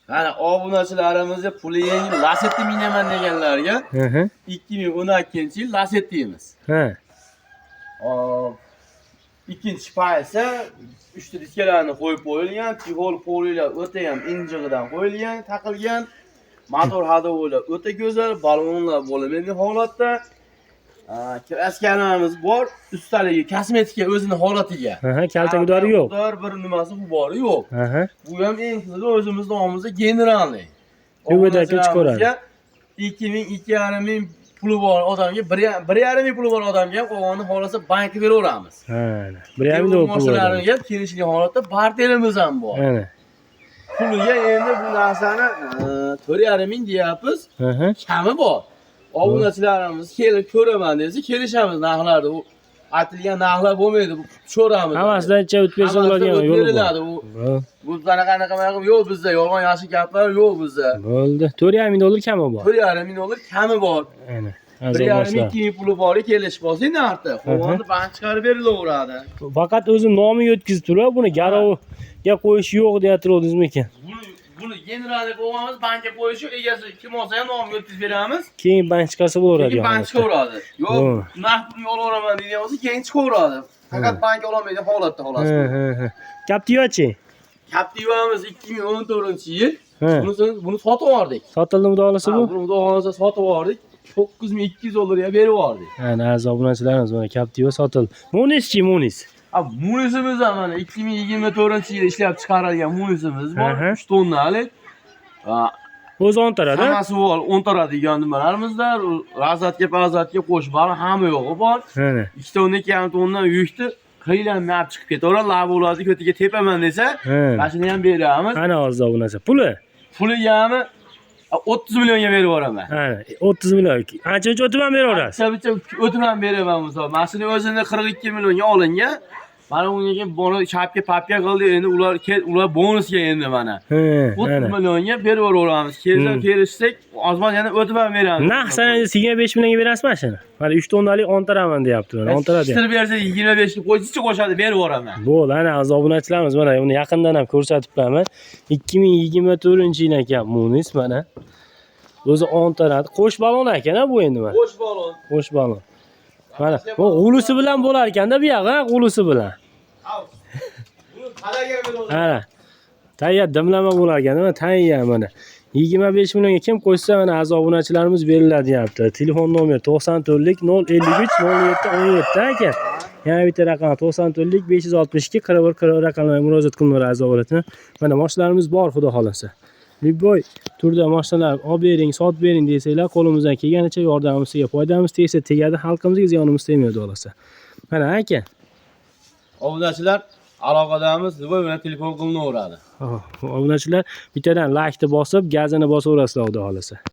Mana obunachilarimizga puli yengil Lacetti minaman deganlarga 2012-yil Lacetti'miz. Ha. Ikkinchi paysa 3 ta diskalarni qo'yib qo'yilgan, Tihol polilar o'ta ham injig'idan qo'yilgan, taqilgan. Motor hadovolar o'ta go'zal, balonlar bo'limli holatda. Kraskanamiz bor, ustaligi kosmetika o'zini holatiga. Kalta gudori yo'q. Bir nimasi bori yo'q. Bu ham eng qizig'i o'zimiz nomimizda generalniy. Yo'lda kech ko'radi. 2,5 ming puli bor odamga, 1,5 ming puli bor odamga qolganini xohlasa bankka beraveramiz. Ha, 1,5 ming pul bor. Mashinalarga kelishgan holatda barterimiz ham bor. Mana. Puliga endi bu narsani 4,5 ming deyapmiz. Kami bor. Obunachilarimiz kelib ko'raman desa, kelishamiz narxlarda. U aytilgan narxlar bo'lmaydi, bu tushiramiz. Hammasidan o'tib bo'ladigan yo'l bor. Bu qanaqa yo'q bizda, yolg'on yashiq gaplar yo'q bizda. Bo'ldi. 4,5 ming dollar kami bor. 4,5 ming dollar kami bor. Mana. 1,5 ming 2 ming puli bor, kelish bo'lsa narxda. Qolganini bank chiqarib berilaveradi. Faqat o'zim nomiga o'tkazib turib, buni garovga qo'yish yo'q deya turibdingizmi ekan? Buni generalga qo'yamiz, bankka qo'yish yo'q, egasi kim olsa ham nomiga o'tkazib beramiz. Keyin bank chiqarsa bo'laveradi. Keyin bank chiqaveradi. Yo'q, naqd pulni olaman degan bo'lsa, keyin chiqaveradi. Faqat bank ololmaydi holatda xolos. Captiva-chi? Captiva'miz 2014-yil. Buni sotib yubordik. Sotildimi dolasi bu? Buni dolasi sotib yubordik. 9200 dollarga berib yubordik. Ana aziz obunachilarimiz, mana Captiva sotildi. Munis-chi, Munis? Munisimiz ham mana 2024-yilda ishlab chiqarilgan munisimiz bor, 3 tonnalik. O'zi 10 tarada? Hammasi bor, 10 tarada degan nimalarimizda, razatga qo'shib bor, hamma yo'g'i bor. 2 tonna, 2,5 tonna yukni qiylanmay chiqib ketaveradi, lab bo'ladi, ko'tiga tepaman desa, mashina ham beramiz. Ana aziz obunachilar, puli? Puligami 30 millionga berib yuboraman. Ha, 30 million. Ancha-muncha o'tib ham beraverasiz. Ancha-muncha o'tib ham beraman misol. Mashina o'zini 42 millionga olingan. Mana unga buni chapga papga qildi, endi ular bonusga endi mana. 30 millionga berib yuboramiz. Kelishsak, ozman yana o'tib ham beramiz. Narx sanangiz 25 millionga berasiz mashina. Mana 3 tonnalik 10 taraman deyapti. 10 tara deyapti. Ishtirib bersa 25 ni qo'ysichi qo'shadi, berib yuboraman. Bo'ldi, ana aziz obunachilarimiz, mana uni yaqindan ham ko'rsatibman. 2024-yil ekan Munis mana. O'zi 10 taradi. Qo'sh balon ekan-a bu endi mana. Qo'sh balon. Qo'sh balon. Mana bu g'ulusi bilan bo'lar ekanda bu yoq, g'ulusi bilan. Buni qadaga beradi. Ana. Tayyor dimlama bo'lar ekan, mana tayyor mana. 25 millionga kim qo'ysa mana aziz obunachilarimiz beriladi deyapti. Telefon nomeri 94lik 053 07 17 ekan. Yana bitta raqam 94lik 562 41 40 raqamlarga murojaat qilinadi aziz obunachilar. Mana mashinalarimiz bor, xudo xolasa. Liboy turda mashinalar olib bering, sotib bering desanglar, qo'limizdan kelganicha yordamimizga foydamiz tegsa tegadi, xalqimizga ziyonimiz tegmaydi olasa. Mana aka. Obunachilar aloqadamiz, Liboy bilan telefon qilinaveradi. Obunachilar bittadan like ni bosib, gazini bosaverasizlar, xudo xolasa.